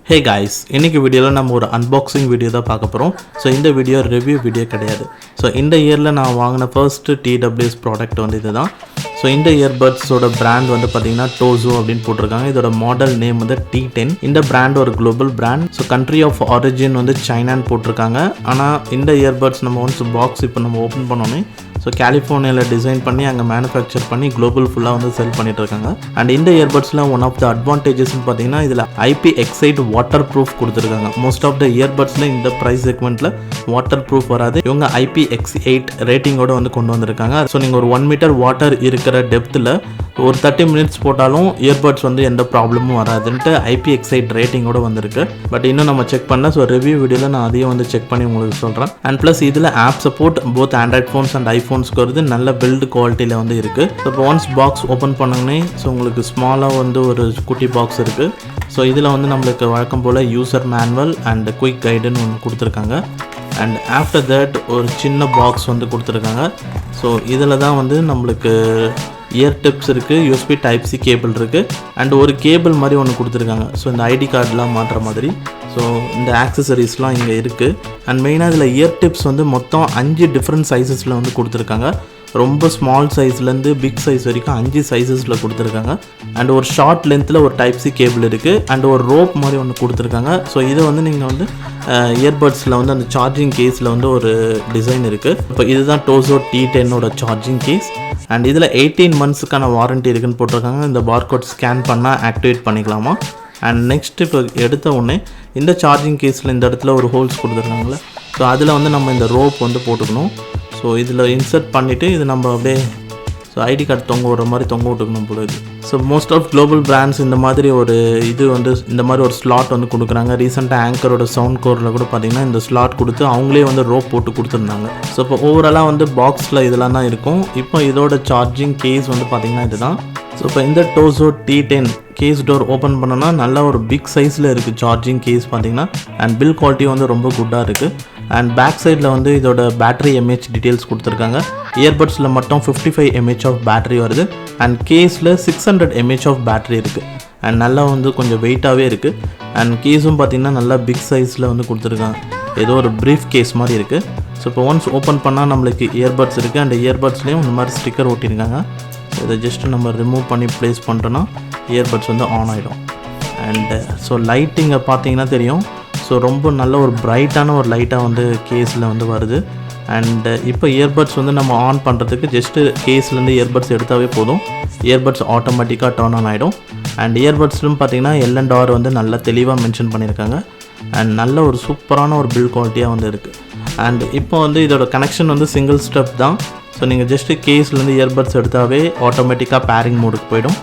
Hey guys, இன்னைக்கு வீடியோல நம்ம ஒரு unboxing வீடியோ தான் பார்க்க போறோம். So இந்த வீடியோ ரிவ்யூ வீடியோ கிடையாது. So இந்த இயர்ல நான் வாங்கின first TWS ப்ராடக்ட் வந்து இதுதான். So இந்த earbuds ஓட brand வந்து பாத்தீங்கன்னா Tozo அப்படினு போட்டுருக்காங்க. இதோட மாடல் நேம் வந்து T10. இந்த brand ஒரு global brand. So country of origin வந்து சைனான்னு போட்டுருக்காங்க. ஆனா இந்த earbuds நம்ம once பாக்ஸ் இப்போ நம்ம ஓபன் பண்ணோனே ஸோ கலிஃபோர்னியாவில் டிசைன் பண்ணி அங்கே மேனுஃபேக்சர் பண்ணி குளோபல் ஃபுல்லாக வந்து செல் பண்ணிட்டு இருக்காங்க. அண்ட் இந்த இயர்பட்ஸில் ஒன் ஆஃப் த அட்வான்டேஜஸ்ன்னு பார்த்தீங்கன்னா இதில் IP-X8 வாட்டர் ப்ரூஃப் கொடுத்துருக்காங்க. மோஸ்ட் ஆஃப் த இயர்பட்ஸில் இந்த ப்ரைஸ் செக்மெண்ட்டில் வாட்டர் ப்ரூஃப் வராது. இவங்க IP-X8 ரேட்டிங்கோட வந்து கொண்டு வந்திருக்காங்க. ஸோ நீங்கள் ஒரு 1 மீட்டர் வாட்டர் இருக்கிற டெப்த்தில் ஒரு 30 மினிட்ஸ் போட்டாலும் இயர்பட்ஸ் வந்து எந்த ப்ராப்ளமும் வராதுன்ட்டு IP-X8 ரேட்டிங்கோட வந்திருக்கு. பட் இன்னும் நம்ம செக் பண்ண ஸோ ரிவ்யூ வீடியோவில் நான் அதையும் வந்து செக் பண்ணி உங்களுக்கு சொல்கிறேன். அண்ட் ப்ளஸ் இதில் app support both Android phones and ஐஃபோன்ஸ்க்கு வருது. நல்ல பில்டு குவாலிட்டியில் வந்து இருக்குது. ஸோ இப்போ ஒன்ஸ் பாக்ஸ் ஓப்பன் பண்ணோன்னே ஸோ உங்களுக்கு ஸ்மாலாக வந்து ஒரு குட்டி பாக்ஸ் இருக்குது. ஸோ இதில் வந்து நம்மளுக்கு வழக்கம் போல் யூசர் மேனுவல் அண்ட் குயிக் கைடுன்னு ஒன்று கொடுத்துருக்காங்க. அண்ட் ஆஃப்டர் தட் ஒரு சின்ன பாக்ஸ் வந்து கொடுத்துருக்காங்க. ஸோ இதில் தான் வந்து நம்மளுக்கு இயர் டிப்ஸ் இருக்குது, USB Type-C கேபிள் இருக்குது அண்ட் ஒரு கேபிள் மாதிரி ஒன்று கொடுத்துருக்காங்க. ஸோ இந்த ஐடி கார்டெலாம் மாற்றுற மாதிரி. ஸோ இந்த ஆக்சசரிஸ்லாம் இங்கே இருக்குது. அண்ட் மெயினாக இதில் இயர் டிப்ஸ் வந்து மொத்தம் 5 டிஃப்ரெண்ட் சைஸஸில் வந்து கொடுத்துருக்காங்க. ரொம்ப ஸ்மால் சைஸ்லேருந்து பிக் சைஸ் வரைக்கும் 5 சைஸஸில் கொடுத்துருக்காங்க. அண்ட் ஒரு ஷார்ட் லென்த்தில் ஒரு Type-C கேபிள் இருக்குது அண்ட் ஒரு ரோப் மாதிரி ஒன்று கொடுத்துருக்காங்க. ஸோ இதை வந்து நீங்கள் வந்து இயர்பட்ஸில் வந்து அந்த சார்ஜிங் கேஸில் வந்து ஒரு டிசைன் இருக்குது. இப்போ இதுதான் Tozo T10ஓட சார்ஜிங் கேஸ். அண்ட் இதில் 18 மந்த்ஸுக்கான வாரண்ட்டி இருக்குன்னு போட்டிருக்காங்க. இந்த பார்கோட் ஸ்கேன் பண்ணால் ஆக்டிவேட் பண்ணிக்கலாமா. அண்ட் நெக்ஸ்ட் இப்போ எடுத்த உடனே இந்த சார்ஜிங் கேஸில் இந்த இடத்துல ஒரு ஹோல்ஸ் கொடுத்துருக்காங்களே. ஸோ அதில் வந்து நம்ம இந்த ரோப் வந்து போட்டுக்கணும். ஸோ இதில் இன்சர்ட் பண்ணிவிட்டு இது நம்ம அப்படியே ஸோ ஐடி கார்டு தொங்க விடுற மாதிரி தொங்க விட்டுக்கணும் போல இது. So most of global brands இந்த மாதிரி ஒரு இது வந்து இந்த மாதிரி ஒரு ஸ்லாட் வந்து கொடுக்குறாங்க. ரீசெண்டாக ஆங்கரோட சவுண்ட் கோரில் கூட பார்த்திங்கன்னா இந்த ஸ்லாட் கொடுத்து அவங்களே வந்து ரோப் போட்டு கொடுத்துருந்தாங்க. ஸோ இப்போ ஓவராலாக வந்து பாக்ஸில் இதெல்லாம் தான் இருக்கும். இப்போ இதோட சார்ஜிங் கேஸ் வந்து பார்த்திங்கன்னா இதுதான். ஸோ இப்போ இந்த Tozo T10 case door open பண்ணோன்னா நல்லா ஒரு பிக் சைஸில் இருக்குது சார்ஜிங் கேஸ் பார்த்திங்கன்னா. அண்ட் பில் குவாலிட்டி வந்து ரொம்ப குட்டாக இருக்குது. அண்ட் பேக் சைடில் வந்து இதோட பேட்டரி எம்ஏஹெச் டீட்டெயில்ஸ் கொடுத்துருக்காங்க. இயர்பட்ஸில் மட்டும் 55 mAh ஆஃப் பேட்டரி வருது. அண்ட் கேஸில் 600 mAh ஆஃப் பேட்டரி இருக்குது. அண்ட் நல்லா வந்து கொஞ்சம் வெயிட்டாகவே இருக்குது. அண்ட் கேஸும் பார்த்திங்கன்னா நல்லா பிக் சைஸில் வந்து கொடுத்துருக்காங்க. ஏதோ ஒரு ப்ரீஃப் கேஸ் மாதிரி இருக்குது. ஸோ இப்போ ஒன்ஸ் ஓப்பன் பண்ணால் நம்மளுக்கு இயர்பட்ஸ் இருக்குது. அண்ட் இயர்பட்ஸ்லேயும் இந்த மாதிரி ஸ்டிக்கர் ஒட்டியிருக்காங்க. இதை ஜஸ்ட்டு நம்ம ரிமூவ் பண்ணி ப்ளேஸ் பண்ணிட்டோன்னா இயர்பட்ஸ் வந்து ஆன் ஆகிடும். அண்டு ஸோ லைட்டிங்கை பார்த்தீங்கன்னா தெரியும். ஸோ ரொம்ப நல்ல ஒரு பிரைட்டான ஒரு லைட்டாக வந்து கேஸில் வந்து வருது. அண்டு இப்போ இயர்பட்ஸ் வந்து நம்ம ஆன் பண்ணுறதுக்கு ஜஸ்ட்டு கேஸ்லேருந்து இயர்பட்ஸ் எடுத்தாவே போதும். இயர்பட்ஸ் ஆட்டோமேட்டிக்காக டர்ன் ஆன் ஆகிடும். அண்ட் இயர்பட்ஸ்லும் பார்த்திங்கன்னா L&R வந்து நல்லா தெளிவாக மென்ஷன் பண்ணியிருக்காங்க. அண்ட் நல்ல ஒரு சூப்பரான ஒரு பில்ட் குவாலிட்டியாக வந்து இருக்குது. அண்ட் இப்போ வந்து இதோட கனெக்ஷன் வந்து சிங்கிள் ஸ்டெப் தான். ஸோ நீங்கள் ஜஸ்ட்டு கேஸ்லேருந்து இயர்பட்ஸ் எடுத்தாவே ஆட்டோமேட்டிக்காக பேரிங் மோடுக்கு போயிடும்.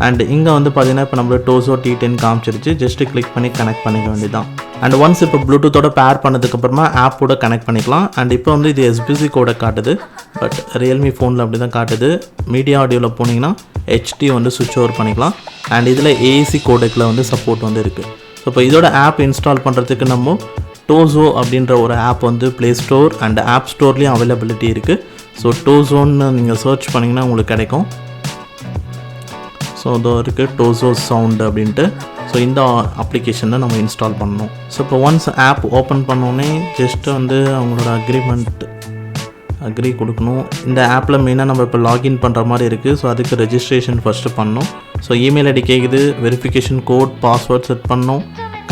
அண்ட் இங்கே வந்து பார்த்திங்கன்னா இப்போ நம்மளோட Tozo T10 காமிச்சிருச்சு. ஜஸ்ட்டு கிளிக் பண்ணி கனெக்ட் பண்ணிக்க வேண்டியதான். அண்ட் ஒன்ஸ் இப்போ ப்ளூடூத்தோட பேர் பண்ணதுக்கப்புறமா ஆப்போட கனெக்ட் பண்ணிக்கலாம். அண்ட் இப்போ வந்து இது SBC கோடை காட்டுது. பட் ரியல்மி ஃபோனில் அப்படி தான் காட்டுது. மீடியா ஆடியோவில் போனீங்கன்னா HD வந்து சுவிட்ச் ஓவர் பண்ணிக்கலாம். அண்ட் இதில் AAC கோடெக்கில் வந்து சப்போர்ட் வந்து இருக்குது. ஸோ இப்போ இதோட ஆப் இன்ஸ்டால் பண்ணுறதுக்கு நம்ம Tozo அப்படின்ற ஒரு ஆப் வந்து ப்ளே ஸ்டோர் அண்ட் ஆப் ஸ்டோர்லேயும் அவைலபிலிட்டி இருக்குது. ஸோ Tozoன்னு நீங்கள் சர்ச் பண்ணிங்கன்னா உங்களுக்கு கிடைக்கும். ஸோ இதோ இருக்குது Tozo Sound அப்படின்ட்டு. ஸோ இந்த அப்ளிகேஷன் தான் நம்ம இன்ஸ்டால் பண்ணணும். ஸோ இப்போ ஒன்ஸ் ஆப் ஓப்பன் பண்ணோன்னே ஜஸ்ட்டு வந்து அவங்களோட அக்ரி கொடுக்கணும். இந்த ஆப்பில் மெயினாக நம்ம இப்போ லாகின் பண்ணுற மாதிரி இருக்குது. ஸோ அதுக்கு ரெஜிஸ்ட்ரேஷன் ஃபஸ்ட்டு பண்ணணும். ஸோ இமெயில் ஐடி கேட்குது, வெரிஃபிகேஷன் கோட், பாஸ்வேர்ட் செட் பண்ணணும்,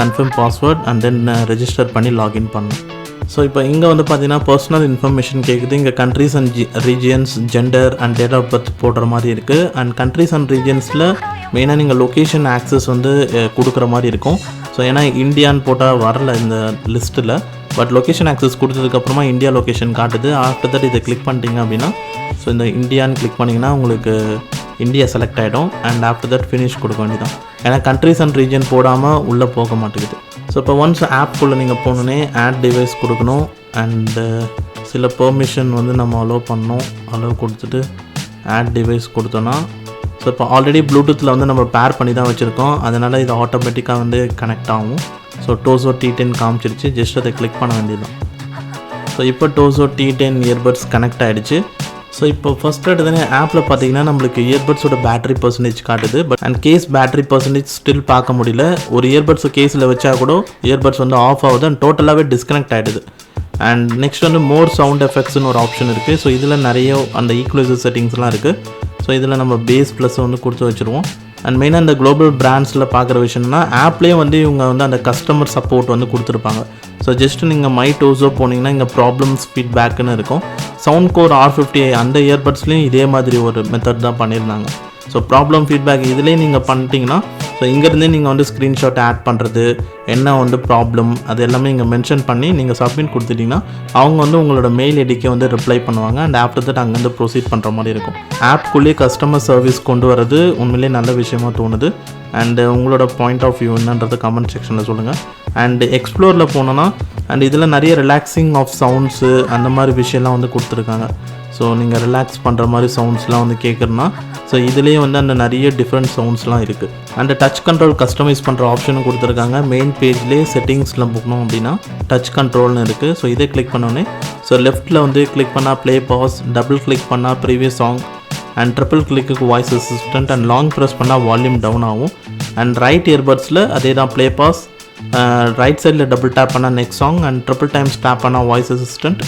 confirm password and then register பண்ணி லாகின் பண்ணணும். ஸோ இப்போ இங்கே வந்து பார்த்தீங்கன்னா பர்சனல் இன்ஃபர்மேஷன் கேட்குது. இங்கே countries and regions, gender and date of birth போடுற மாதிரி இருக்குது. அண்ட் கண்ட்ரீஸ் அண்ட் ரீஜியன்ஸில் மெயினாக நீங்கள் லொக்கேஷன் ஆக்சஸ் வந்து கொடுக்குற மாதிரி இருக்கும். ஸோ ஏன்னா இந்தியான்னு போட்டால் வரல இந்த லிஸ்ட்டில். பட் லொக்கேஷன் ஆக்சஸ் கொடுத்ததுக்கப்புறமா இந்தியா லொக்கேஷன் காட்டுது. ஆஃப்டர் தட் இதை கிளிக் பண்ணிட்டீங்க அப்படின்னா ஸோ இந்த இந்தியான்னு கிளிக் பண்ணிங்கன்னா உங்களுக்கு இந்தியா செலக்ட் ஆகிடும். அண்ட் ஆஃப்டர் தட் ஃபினிஷ் கொடுக்க வேண்டியதான். ஏன்னா கண்ட்ரீஸ் அண்ட் ரீஜன் போடாமல் உள்ளே போக மாட்டேங்குது. ஸோ இப்போ ஒன்ஸ் ஆப்குள்ளே நீங்கள் போனோன்னே ஆட் டிவைஸ் கொடுக்கணும். அண்டு சில பெர்மிஷன் வந்து நம்ம அலோவ் பண்ணணும். அலோவ் கொடுத்துட்டு ஆட் டிவைஸ் கொடுத்தோன்னா ஸோ இப்போ ஆல்ரெடி ப்ளூடூத்தில் வந்து நம்ம பேர் பண்ணி தான் வச்சுருக்கோம். அதனால் இது ஆட்டோமேட்டிக்காக வந்து கனெக்ட் ஆகும். ஸோ Tozo T10 காமிச்சிருச்சு. ஜஸ்ட் அதை கிளிக் பண்ண வேண்டியதுதான். ஸோ இப்போ Tozo T10 இயர்பட்ஸ் கனெக்ட் ஆகிடுச்சு. ஸோ இப்போ ஃபஸ்ட் எடுத்தோடனே ஆப்பில் பார்த்தீங்கன்னா நம்மளுக்கு இயர்பட்ஸோட பேட்டரி பர்சன்டேஜ் காட்டுது. But and case battery percentage still பார்க்க முடியல. ஒரு இயர்பட்ஸை கேஸில் வச்சா கூட இயர்பட்ஸ் வந்து ஆஃப் ஆகுது அண்ட் டோட்டலாகவே டிஸ்கனெக்ட் ஆகிடுது. அண்ட் நெக்ஸ்ட் வந்து மோர் சவுண்ட் எஃபெக்ட்ஸ்னு ஒரு ஆப்ஷன் இருக்குது. ஸோ இதில் நிறைய அந்த ஈக்குவலைசர் செட்டிங்ஸ்லாம் இருக்குது. ஸோ இதில் நம்ம பேஸ் ப்ளஸ் வந்து கொடுத்து வச்சுருவோம். அண்ட் மெயினாக இந்த குளோபல் பிராண்ட்ஸில் பார்க்குற விஷயம்னா ஆப்லேயே வந்து இவங்க வந்து அந்த கஸ்டமர் சப்போர்ட் வந்து கொடுத்துருப்பாங்க. ஸோ ஜஸ்ட் நீங்கள் மை டோஸோ போனீங்கன்னா இங்கே ப்ராப்ளம்ஸ் ஃபீட்பேக்குன்னு இருக்கும். சவுண்ட் கோர் R50 அந்த இயர்பட்ஸ்லேயும் இதே மாதிரி ஒரு மெத்தட் தான் பண்ணியிருந்தாங்க. ஸோ ப்ராப்ளம் ஃபீட்பேக் இதிலே நீங்கள் பண்ணிட்டீங்கன்னா ஸோ இங்கேருந்தே நீங்கள் வந்து ஸ்க்ரீன்ஷாட் ஆட் பண்ணுறது என்ன வந்து ப்ராப்ளம் அது எல்லாமே இங்கே மென்ஷன் பண்ணி நீங்கள் சப்மிட் கொடுத்துட்டிங்கன்னா அவங்க வந்து உங்களோட மெயில் ஐடிக்கு வந்து ரிப்ளை பண்ணுவாங்க. அண்ட் ஆஃப்டர் தட் அங்கேருந்து ப்ரொசீட் பண்ணுற மாதிரி இருக்கும். ஆப்குள்ளேயே கஸ்டமர் சர்வீஸ் கொண்டு வரது உண்மையிலே நல்ல விஷயமாக தோணுது. அண்டு உங்களோட பாயிண்ட் ஆஃப் வியூ என்னன்றது கமெண்ட் செக்ஷனில் சொல்லுங்கள். அண்டு எக்ஸ்ப்ளோரில் போனோன்னா அண்ட் இதில் நிறைய ரிலாக்ஸிங் ஆஃப் சவுண்ட்ஸு அந்த மாதிரி விஷயம்லாம் வந்து கொடுத்துருக்காங்க. ஸோ நீங்கள் ரிலாக்ஸ் பண்ணுற மாதிரி சவுண்ட்ஸ்லாம் வந்து கேட்குறனா ஸோ இதுலேயே வந்து அந்த நிறைய டிஃப்ரெண்ட் சவுண்ட்ஸ்லாம் இருக்குது. அண்ட் டச் கண்ட்ரோல் கஸ்டமைஸ் பண்ணுற ஆப்ஷனும் கொடுத்துருக்காங்க. மெயின் பேஜ்லேயே செட்டிங்ஸில் போகணும் அப்படின்னா டச் கண்ட்ரோல்னு இருக்குது. ஸோ இதை கிளிக் பண்ணோன்னே ஸோ லெஃப்ட்டில் வந்து கிளிக் பண்ணால் ப்ளே பாஸ், டபுள் கிளிக் பண்ணால் previous song and triple click voice assistant and long press பண்ணால் வால்யூம் டவுன் ஆகும். அண்ட் ரைட் இயர்பட்ஸில் அதே தான் ப்ளே பாஸ், ரைட் சைடில் டபுள் டேப் பண்ணால் next song and triple times tap பண்ணால் வாய்ஸ் அசிஸ்டன்ட்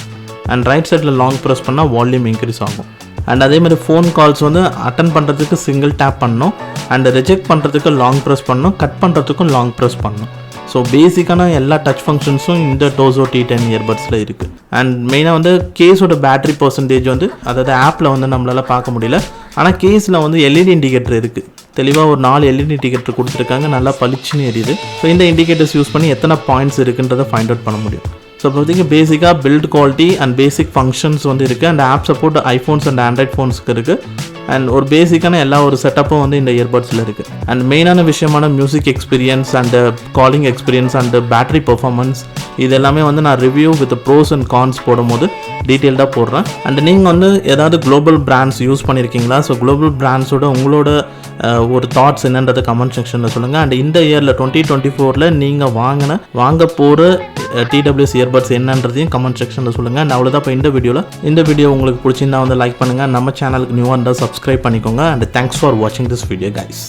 அண்ட் ரைட் சைடில் லாங் ப்ரெஸ் பண்ணால் வால்யூம் இன்க்ரீஸ் ஆகும். அண்ட் அதே மாதிரி ஃபோன் கால்ஸ் வந்து அட்டன் பண்ணுறதுக்கு சிங்கிள் டேப் பண்ணணும் அண்ட் ரிஜெக்ட் பண்ணுறதுக்கு லாங் ப்ரெஸ் பண்ணணும், கட் பண்ணுறதுக்கும் லாங் ப்ரெஸ் பண்ணணும். ஸோ பேசிக்கான எல்லா டச் ஃபங்க்ஷன்ஸும் இந்த Tozo T10 இயர்பட்ஸில் இருக்குது. அண்ட் மெயினாக வந்து கேஸோட பேட்டரி பர்சன்டேஜ் வந்து அதாவது ஆப்பில் வந்து நம்மளால் பார்க்க முடியல. ஆனால் கேஸில் வந்து எல்இடி இண்டிகேட்டர் இருக்குது. தெளிவாக ஒரு 4 எல்இடி இண்டிகேட்டர் கொடுத்துருக்காங்க, நல்லா பளிச்சுன்னு எரியுது. ஸோ இந்த இண்டிகேட்டர்ஸ் யூஸ் பண்ணி எத்தனை பாயிண்ட்ஸ் இருக்குன்றதை ஃபைண்ட் அவுட் பண்ண முடியும். ஸோ இப்போதைக்கு பேசிக்காக build quality and basic functions வந்து இருக்குது. And app support iPhones and Android ஃபோன்ஸ்க்கு இருக்குது. அண்ட் ஒரு பேசிக்கான எல்லா ஒரு செட்டப்பும் வந்து இந்த இயர்பட்ஸில் இருக்குது. அண்ட் மெயினான விஷயமான music experience and calling experience and battery performance இது எல்லாமே வந்து நான் review with pros and cons போடும்போது டீட்டெயில்டாக போடுறேன். அண்ட் நீங்கள் வந்து ஏதாவது குளோபல் பிராண்ட்ஸ் யூஸ் பண்ணியிருக்கீங்களா? ஸோ குளோபல் பிராண்ட்ஸோட உங்களோட ஒரு தாட்ஸ் என்னன்றதை கமெண்ட் செக்ஷனில் சொல்லுங்கள். அண்ட் இந்த இயரில் 2024ல் நீங்கள் வாங்க போகிற TWS இயர்பட்ஸ் என்னன்றதையும் கமெண்ட் செக்ஷனில் சொல்லுங்கள். அண்ட் அவ்வளோதான் இப்போ இந்த வீடியோ உங்களுக்கு பிடிச்சிருந்தா வந்து லைக் பண்ணுங்கள். நம்ம சேனலுக்கு நியூவாக இருந்தால் சப்ஸ்கிரைப் பண்ணிக்கோங்க. அண்ட் தேங்க்ஸ் ஃபார் வாட்சிங் திஸ் வீடியோ கைஸ்.